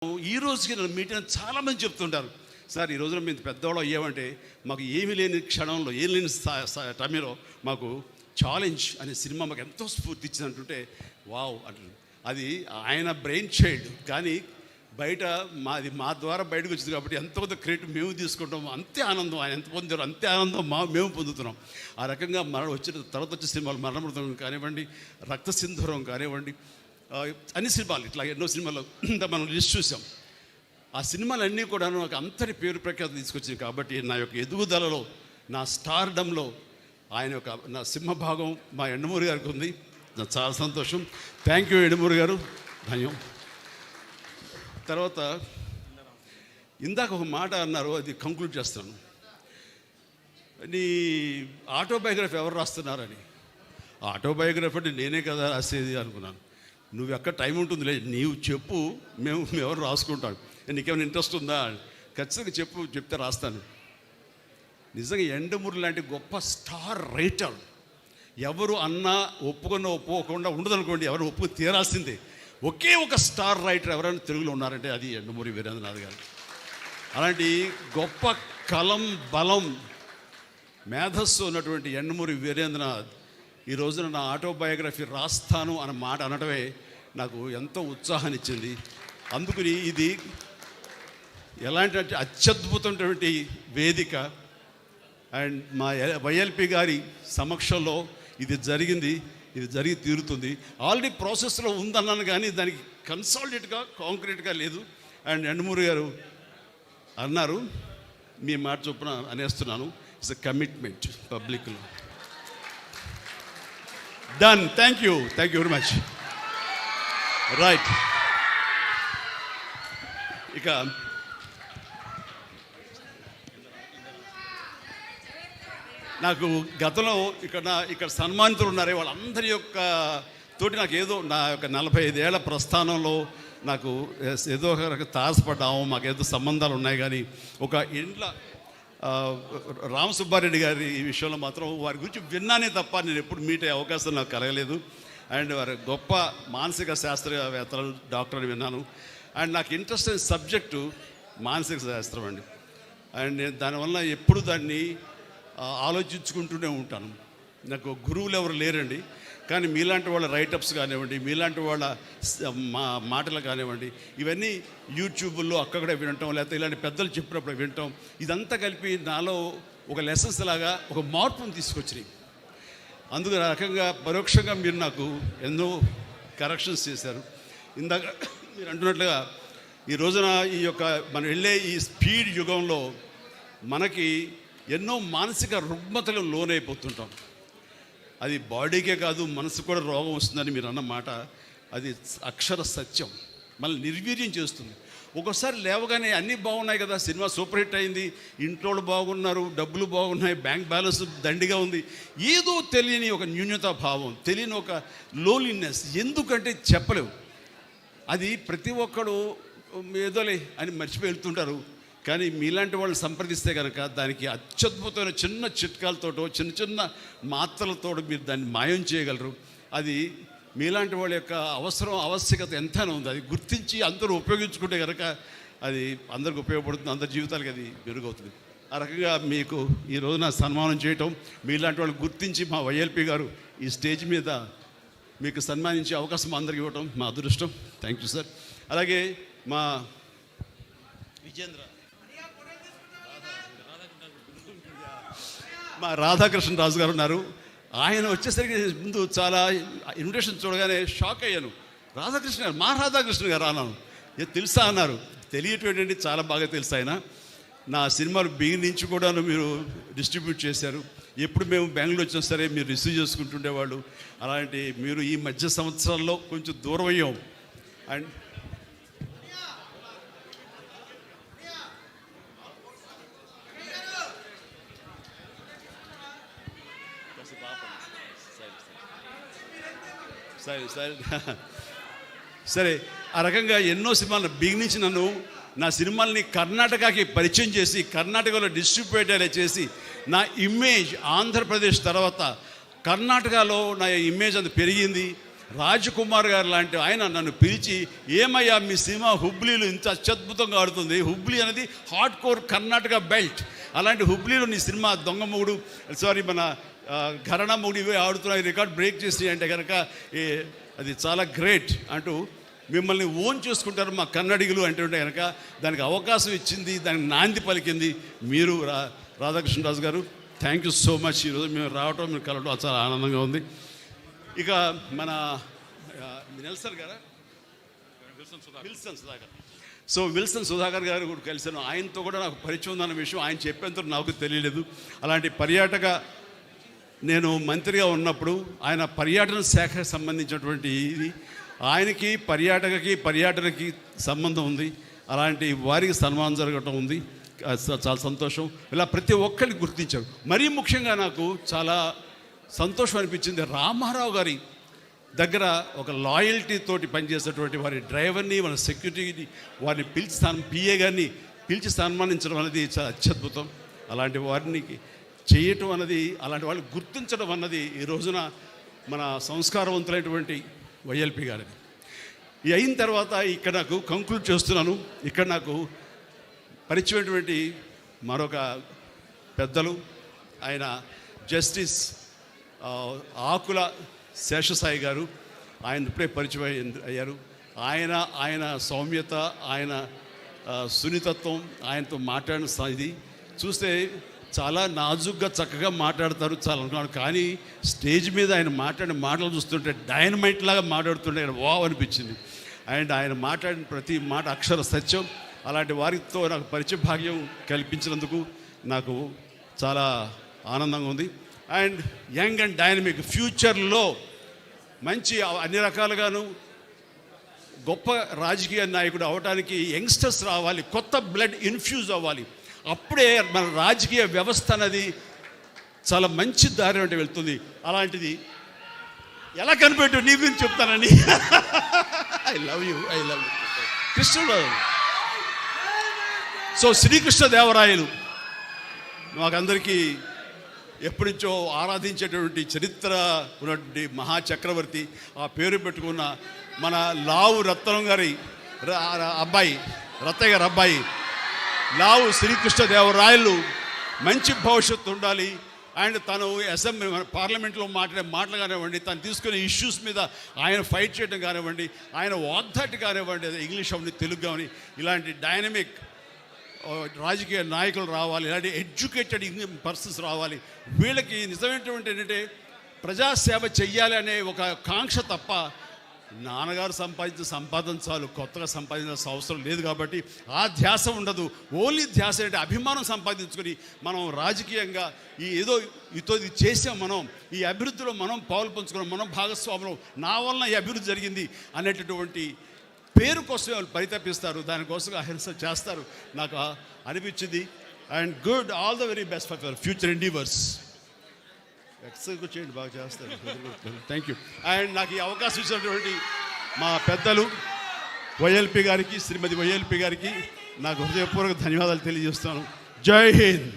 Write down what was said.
ఈ రోజుకి నన్ను మీటింగ్ చాలామంది చెప్తుంటారు, సార్ ఈ రోజున మేము పెద్దవాళ్ళు అయ్యామంటే మాకు ఏమీ లేని క్షణంలో ఏం లేని టైంలో మాకు ఛాలెంజ్ అనే సినిమా మాకు ఎంతో స్ఫూర్తి ఇచ్చింది అంటుంటే వావ్ అంటుంది. అది ఆయన బ్రెయిన్ చైల్డ్, కానీ బయట మా ద్వారా బయటకు వచ్చింది కాబట్టి ఎంతో క్రెడిట్ మేము తీసుకుంటాం. అంతే ఆనందం ఆయన ఎంత పొందారు అంతే ఆనందం మేము పొందుతున్నాం. ఆ రకంగా వచ్చిన తర్వాత వచ్చే సినిమాలు మరణమృతం కానివ్వండి, రక్త సింధూరం కానివ్వండి, అన్ని సినిమాలు ఇట్లా ఎన్నో సినిమాలు మనం లిస్ట్ చూసాం. ఆ సినిమాలన్నీ కూడా నాకు అంతటి పేరు ప్రఖ్యాతి తీసుకొచ్చింది. కాబట్టి నా యొక్క ఎదుగుదలలో, నా స్టార్డంలో ఆయన యొక్క నా సింహభాగం మా ఎండమూరి గారికి ఉంది. నాకు చాలా సంతోషం. థ్యాంక్ యూ ఎండమూరి గారు, ధన్యం. తర్వాత ఇందాక ఒక మాట అన్నారు, అది కంక్లూడ్ చేస్తాను. నీ ఆటోబయోగ్రఫీ ఎవరు రాస్తున్నారని. ఆటోబయోగ్రఫీ అంటే నేనే కదా రాసేది అనుకున్నాను. నువ్వు ఎక్కడ టైం ఉంటుంది లేదు, నీవు చెప్పు, మేము ఎవరు రాసుకుంటాం. నీకేమైనా ఇంట్రెస్ట్ ఉందా? ఖచ్చితంగా చెప్తే రాస్తాను. నిజంగా ఎండమూరి లాంటి గొప్ప స్టార్ రైటర్ ఎవరు అన్నా ఒప్పుకోకుండా ఉండదనుకోండి, ఎవరు ఒప్పుకు తీరాల్సిందే. ఒకే ఒక స్టార్ రైటర్ ఎవరైనా తెలుగులో ఉన్నారంటే అది ఎండమూరి వీరేంద్రనాథ్ గారు. అలాంటి గొప్ప కలం బలం మేధస్సు ఉన్నటువంటి ఎండమూరి వీరేంద్రనాథ్ ఈ రోజున నా ఆటోబయోగ్రఫీ రాస్తాను అన్న మాట అనడమే నాకు ఎంతో ఉత్సాహాన్ని ఇచ్చింది. అందుకని ఇది ఎలాంటి అత్యద్భుతమైనటువంటి వేదిక. అండ్ మా వైఎల్పి గారి సమక్షంలో ఇది జరిగింది, ఇది జరిగి తీరుతుంది. ఆల్రెడీ ప్రాసెస్లో ఉందన్నాను, కానీ దానికి కన్సాలిడేట్గా కాంక్రీట్గా లేదు. అండ్ ఎండమూరి గారు అన్నారు, మీ మాట చొప్పున అనేస్తున్నాను, ఇట్స్ ఎ కమిట్మెంట్ పబ్లిక్లో. Done. Thank you very much. Right. ఇక నాకు గతంలో ఇక్కడ సన్మానితులు ఉన్నారే, వాళ్ళందరి యొక్క తోటి నాకు ఏదో నా యొక్క 45 ఏళ్ల ప్రస్థానంలో నాకు ఏదో ఒక తారసపడ్డాము, మాకేదో సంబంధాలు ఉన్నాయి. కానీ ఒక ఇంట్లో రామసుబ్బారెడ్డి గారి ఈ విషయంలో మాత్రం వారి గురించి విన్నానే తప్ప నేను ఎప్పుడు మీట్ అయ్యే అవకాశం నాకు కలగలేదు. అండ్ వారి గొప్ప మానసిక శాస్త్రవేత్తలు, డాక్టర్ అని విన్నాను. అండ్ నాకు ఇంట్రెస్ట్ అయిన సబ్జెక్టు మానసిక శాస్త్రం అండి. అండ్ నేను దానివల్ల ఎప్పుడు దాన్ని ఆలోచించుకుంటూనే ఉంటాను. నాకు గురువులు ఎవరు లేరండి, కానీ మీలాంటి వాళ్ళ రైటప్స్ కానివ్వండి, మీలాంటి వాళ్ళ మాటలు కానివ్వండి, ఇవన్నీ యూట్యూబ్లో అక్కడ వినటం, లేకపోతే ఇలాంటి పెద్దలు చెప్పినప్పుడు వినటం, ఇదంతా కలిపి నాలో ఒక లెసన్స్ లాగా ఒక మార్పును తీసుకొచ్చినాయి. అందుకు రకంగా పరోక్షంగా మీరు నాకు ఎన్నో కరెక్షన్స్ చేశారు. ఇందాక మీరు అంటున్నట్లుగా ఈ రోజున ఈ యొక్క మనం వెళ్ళే ఈ స్పీడ్ యుగంలో మనకి ఎన్నో మానసిక రుగ్మతలు లోనైపోతుంటాం. అది బాడీకే కాదు, మనసు కూడా రోగం వస్తుందని మీరు అన్నమాట అది అక్షర సత్యం. మళ్ళీ నిర్వీర్యం చేస్తుంది. ఒక్కోసారి లేవగానే అన్నీ బాగున్నాయి కదా, సినిమా సూపర్ హిట్ అయింది, ఇంట్లో బాగున్నారు, డబ్బులు బాగున్నాయి, బ్యాంక్ బ్యాలెన్స్ దండిగా ఉంది, ఏదో తెలియని ఒక న్యూనతా భావం, తెలియని ఒక లోన్లీనెస్, ఎందుకంటే చెప్పలేవు. అది ప్రతి ఒక్కడు ఏదోలే అని మర్చిపోయి వెళ్తుంటారు. కానీ మీలాంటి వాళ్ళు సంప్రదిస్తే కనుక దానికి అత్యద్భుతమైన చిన్న చిట్కాలతోటో చిన్న మాత్రలతో మీరు దాన్ని మాయం చేయగలరు. అది మీలాంటి వాళ్ళ యొక్క ఆవశ్యకత ఎంతైనా ఉంది. అది గుర్తించి అందరూ ఉపయోగించుకుంటే కనుక అది అందరికి ఉపయోగపడుతుంది, అందరి జీవితాలకి అది మెరుగవుతుంది. ఆ రకంగా మీకు ఈ రోజున సన్మానం చేయటం, మీలాంటి వాళ్ళు గుర్తించి మా వైఎల్పి గారు ఈ స్టేజ్ మీద మీకు సన్మానించే అవకాశం అందరికి ఇవ్వటం మా అదృష్టం. Thank you sir. అలాగే మా రాధాకృష్ణరాజు గారు ఉన్నారు. ఆయన వచ్చేసరికి ముందు చాలా ఇన్విటేషన్ చూడగానే షాక్ అయ్యాను. రాధాకృష్ణ గారు, మా రాధాకృష్ణ గారు అన్నాను. తెలుసా అన్నారు. తెలియటండి, చాలా బాగా తెలుసు. ఆయన నా సినిమాలు బిగిన్ నుంచి కూడా మీరు డిస్ట్రిబ్యూట్ చేశారు. ఎప్పుడు మేము బెంగళూరు వచ్చినా సరే మీరు రిసీవ్ చేసుకుంటుండేవాళ్ళు. అలాంటి మీరు ఈ మధ్య సంవత్సరాల్లో కొంచెం దూరం అయ్యాం. అండ్ సరే ఆ రకంగా ఎన్నో సినిమాలు బిగినించి నా సినిమాల్ని కర్ణాటకకి పరిచయం చేసి కర్ణాటకలో డిస్ట్రిబ్యూట్ చేసి నా ఇమేజ్ ఆంధ్రప్రదేశ్ తర్వాత కర్ణాటకలో నా ఇమేజ్ అంత పెరిగింది. రాజకుమార్ గారు లాంటి ఆయన నన్ను పిలిచి, ఏమయ్యా మీ సినిమా హుబ్లీలో ఇంత అత్యద్భుతంగా ఆడుతుంది, హుబ్లీ అనేది హార్డ్ కోర్ కర్ణాటక బెల్ట్, అలాంటి హుబ్లీలో నీ సినిమా దొంగ మొగుడు మన ఘరణ మొగుడు ఇవే ఆడుతున్నాయి, రికార్డ్ బ్రేక్ చేసి అంటే కనుక అది చాలా గ్రేట్ అంటూ మిమ్మల్ని ఓన్ చేసుకుంటారు మా కన్నడిగులు అంటుంటే కనుక దానికి అవకాశం ఇచ్చింది, దానికి నాంది పలికింది మీరు రాధాకృష్ణరాజు గారు. Thank you so much. ఈరోజు మేము రావటం, మీరు కలవడం చాలా ఆనందంగా ఉంది. ఇక మన నెల్సన్ గారా, Wilson Sudhakar. So Wilson Sudhakar గారు కూడా కలిసాను. ఆయనతో కూడా నాకు పరిచయం ఉందన్న విషయం ఆయన చెప్పేంత నాకు తెలియలేదు. అలాంటి పర్యాటక నేను మంత్రిగా ఉన్నప్పుడు ఆయన పర్యాటన శాఖకు సంబంధించినటువంటి ఇది ఆయనకి పర్యాటనకి సంబంధం ఉంది. అలాంటి వారికి సన్మానం జరగటం ఉంది, చాలా సంతోషం. ఇలా ప్రతి ఒక్కరిని గుర్తించారు. మరీ ముఖ్యంగా నాకు చాలా సంతోషం అనిపించింది, రామారావు గారి దగ్గర ఒక లాయల్టీ తోటి పనిచేసేటువంటి వారి డ్రైవర్ని, మన సెక్యూరిటీని, వారిని పిలిచి పిఏ గారిని పిలిచి సన్మానించడం అనేది చాలా అత్యద్భుతం. అలాంటి వారిని చేయటం అన్నది, అలాంటి వాళ్ళు గుర్తించడం అన్నది ఈ రోజున మన సంస్కారవంతులైనటువంటి వైఎల్పి గారిది. ఇది అయిన తర్వాత ఇక్కడ నాకు కంక్లూడ్ చేస్తున్నాను. ఇక్కడ నాకు పరిచయమైనటువంటి మరొక పెద్దలు, ఆయన జస్టిస్ ఆకుల శేషసాయి గారు. ఆయన ఇప్పుడే పరిచయం అయ్యారు. ఆయన సౌమ్యత, ఆయన సున్నితత్వం, ఆయనతో మాట్లాడిన ఇది చూస్తే చాలా నాజుగ్గా చక్కగా మాట్లాడతారు చాలా అనుకున్నాను. కానీ స్టేజ్ మీద ఆయన మాట్లాడిన మాటలు చూస్తుంటే డైనమైట్ లాగా మాట్లాడుతుంటే ఆయన వావ్ అనిపించింది. అండ్ ఆయన మాట్లాడిన ప్రతి మాట అక్షర సత్యం. అలాంటి వారితో నాకు పరిచయ భాగ్యం కల్పించినందుకు నాకు చాలా ఆనందంగా ఉంది. అండ్ యంగ్ అండ్ డైనమిక్, ఫ్యూచర్లో మంచి అన్ని రకాలుగాను గొప్ప రాజకీయ నాయకుడు అవడానికి యంగ్స్టర్స్ రావాలి, కొత్త బ్లడ్ ఇన్ఫ్యూజ్ అవ్వాలి. అప్పుడే మన రాజకీయ వ్యవస్థ అనేది చాలా మంచి దారి అంటే వెళ్తుంది. అలాంటిది ఎలా కనిపెట్టు నీ గురించి చెప్తానని. ఐ లవ్ యూ కృష్ణుడు. సో శ్రీకృష్ణదేవరాయలు మాకందరికీ ఎప్పటి నుంచో ఆరాధించేటువంటి చరిత్ర ఉన్నటువంటి మహాచక్రవర్తి. ఆ పేరు పెట్టుకున్న మన లావు రత్నం గారి అబ్బాయి, రత్తయ్య గారి అబ్బాయి లావు శ్రీకృష్ణదేవరాయలు మంచి భవిష్యత్తు ఉండాలి. అండ్ తను అసెంబ్లీ పార్లమెంట్లో మాట్లాడే మాటలు కానివ్వండి, తను తీసుకునే ఇష్యూస్ మీద ఆయన ఫైట్ చేయడం కానివ్వండి, ఆయన వాగ్దాటి కానివ్వండి, ఇంగ్లీష్ అవని తెలుగు కానీ ఇలాంటి డైనమిక్ రాజకీయ నాయకులు రావాలి, ఇలాంటి ఎడ్యుకేటెడ్ పర్సన్స్ రావాలి. వీళ్ళకి నిజమైనటువంటి ఏంటంటే ప్రజాసేవ చెయ్యాలి అనే ఒక కాంక్ష తప్ప నాన్నగారు సంపాదించిన సంపాదన చాలు, కొత్తగా సంపాదించాల్సిన అవసరం లేదు. కాబట్టి ఆ ధ్యాస ఉండదు. ఓన్లీ ధ్యాస అంటే అభిమానం సంపాదించుకొని మనం రాజకీయంగా ఏదో ఇది చేసాం, మనం ఈ అభివృద్ధిలో మనం పాలు పంచుకున్నాం, మనం భాగస్వాములం, నా వలన ఈ అభివృద్ధి జరిగింది అనేటటువంటి పేరు కోసం వాళ్ళు పరితపిస్తారు, దానికోసం అహింస చేస్తారు. నాకు అనిపించింది. And good, all the very best for your future endeavours. Exercise చేయండి, బాగా చేస్తారు. Thank you. అండ్ నాకు ఈ అవకాశం ఇచ్చినటువంటి మా పెద్దలు వైఎల్పి గారికి, శ్రీమతి వైఎల్పి గారికి నాకు హృదయపూర్వక ధన్యవాదాలు తెలియజేస్తాను. జై హింద్.